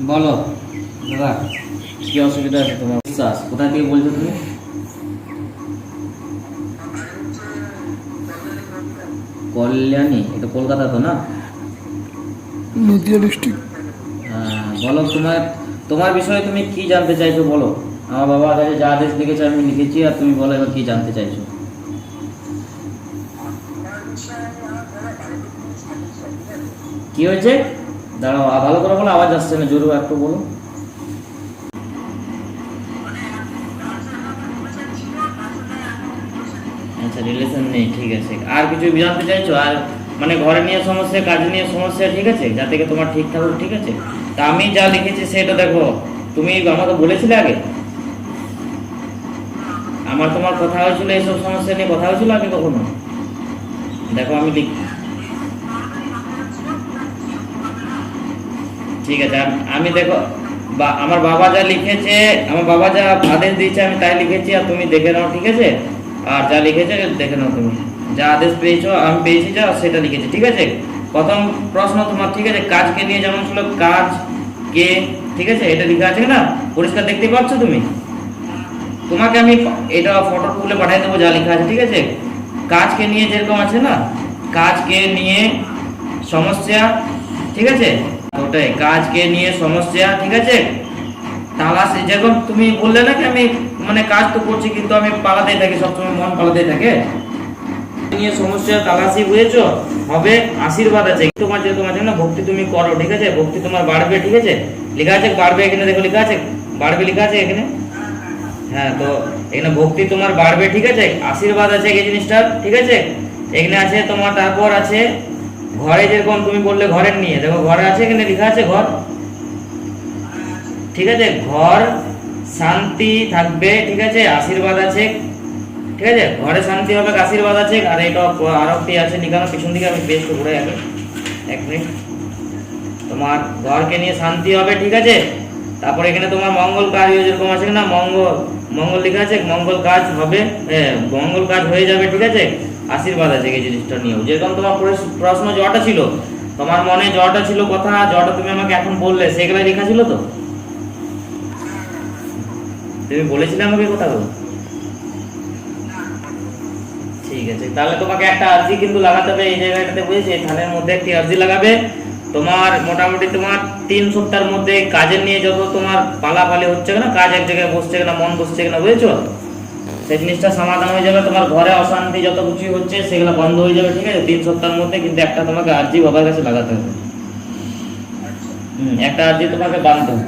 বলো দাদা, কি অসুবিধা আছে তোমার? বিশ্বাস কোথা থেকে বলছো তুমি? কল্যাণী, এটা কলকাতা তো না? নদিয়া ডিস্ট্রিক্ট। বলো তোমার তোমার বিষয়ে তুমি কি জানতে চাইছো বলো। আমার বাবার কাছে যা আদেশ লিখেছে আমি লিখেছি, আর তুমি বলো এবার কি জানতে চাইছো। কি হয়েছে? দাঁড়াও, ভালো করে বলো, আওয়াজ আসছে না, জোরে একটু বলো। আচ্ছা, রিলেশন নেই, ঠিক আছে। আর কিছু জানতে চাইছো? আর মানে ঘরে নিয়ে সমস্যা, কাজ নিয়ে সমস্যা, ঠিক আছে, যা থেকে তোমার ঠিক থাকুক, ঠিক আছে। তা আমি যা লিখেছি সেটা দেখো, তুমি আমাকে বলেছিলে আগে, আমার তোমার কথা হয়েছিল এইসব সমস্যা নিয়ে, কথা হয়েছিল আগে কখনো? দেখো আমি ঠিক আছে, আমি দেখো আমার বাবা যা লিখেছে, আমার বাবা যা আদেশ দিয়েছে আমি তাই লিখেছি, আর তুমি দেখে নাও, ঠিক আছে। আর যা লিখেছে দেখে নাও, তুমি যা আদেশ পেয়েছো আমি পেয়েছি যা সেটা লিখেছি, ঠিক আছে। প্রথম প্রশ্ন তোমার, ঠিক আছে, কাজকে নিয়ে যেমন ছিল কাজ কে, ঠিক আছে, এটা লেখা আছে না, পরিষ্কার দেখতে পাচ্ছ তুমি? তোমাকে আমি এটা ফটো তুলে পাঠিয়ে দেবো যা লেখা আছে, ঠিক আছে। কাজকে নিয়ে যেরকম আছে না, কাজকে নিয়ে সমস্যা, ঠিক আছে, ওটাই কাজকে নিয়ে সমস্যা, ঠিক আছে। তালাশি, যেরকম তুমি বললে না কি আমি মানে কাজ তো করছি কিন্তু আমি পালাতেই থাকি, সবসময় মন পালাতেই থাকে, নিয়ে সমস্যা তালাশি, বুঝেছো? হবে আশীর্বাদ আছে তোমার, যে তোমার জন্য ভক্তি তুমি করো, ঠিক আছে, ভক্তি তোমার বাড়বে, ঠিক আছে। লেখা আছে বাড়বে, এখানে দেখো লেখা আছে বাড়বে, লেখা আছে এখানে। হ্যাঁ, তো এখানে ভক্তি তোমার বাড়বে, ঠিক আছে, আশীর্বাদ আছে এই জিনিসটা, ঠিক আছে। এখানে আছে তোমার, তারপর আছে ঘরে, যেরকম তুমি বললে ঘরের নিয়ে, দেখো ঘরে আছে, এখানে লেখা আছে ঘর, ঠিক আছে, ঘর শান্তি থাকবে, ঠিক আছে, আশীর্বাদ আছে, ঠিক আছে, ঘরে শান্তি হবে, আশীর্বাদ আছে। আর এটা আরোপটি আছে লিখানো পিছন দিকে, আমি বেশ ঘুরে যাবে, এক মিনিট। তোমার ঘরকে নিয়ে শান্তি হবে, ঠিক আছে। তারপর এখানে তোমার মঙ্গল কাজ, যেরকম আছে না মঙ্গল, মঙ্গল লেখা আছে, মঙ্গল কাজ হবে, মঙ্গল কাজ হয়ে যাবে, ঠিক আছে, আশীর্বাদ আছে এই জিনিসটা নিয়েও। যেরকম তোমার প্রশ্ন জটা ছিল, তোমার মনে জটা ছিল, কথা জটা তুমি আমাকে এখন বললে, সেগুলো লেখা ছিল তো? তুমি বলেছিলে আমাকে কথাগুলো? ঠিক আছে, তাহলে তোমাকে একটা আর্জি কিন্তু লাগাতে হবে এই জায়গাটাতে, বুঝেছি, থানের মধ্যে একটি আর্জি লাগাবে। তোমার মোটামুটি তোমার 3 সপ্তাহের মধ্যে কাজের নিয়ে যত তোমার পালাপালি হচ্ছে না, কাজ এক জায়গায় বসছে না, মন বসছে না, বুঝেছো, সেই জিনিসটা সমাধান হয়ে যাবে। তোমার ঘরে অশান্তি যত কিছু হচ্ছে সেগুলো বন্ধ হয়ে যাবে, ঠিক আছে, 3 সপ্তাহের মধ্যে। কিন্তু একটা তোমাকে আর্জি বাবার কাছে লাগাতে হবে, একটা আর্জি তোমাকে বাঁধতে হবে।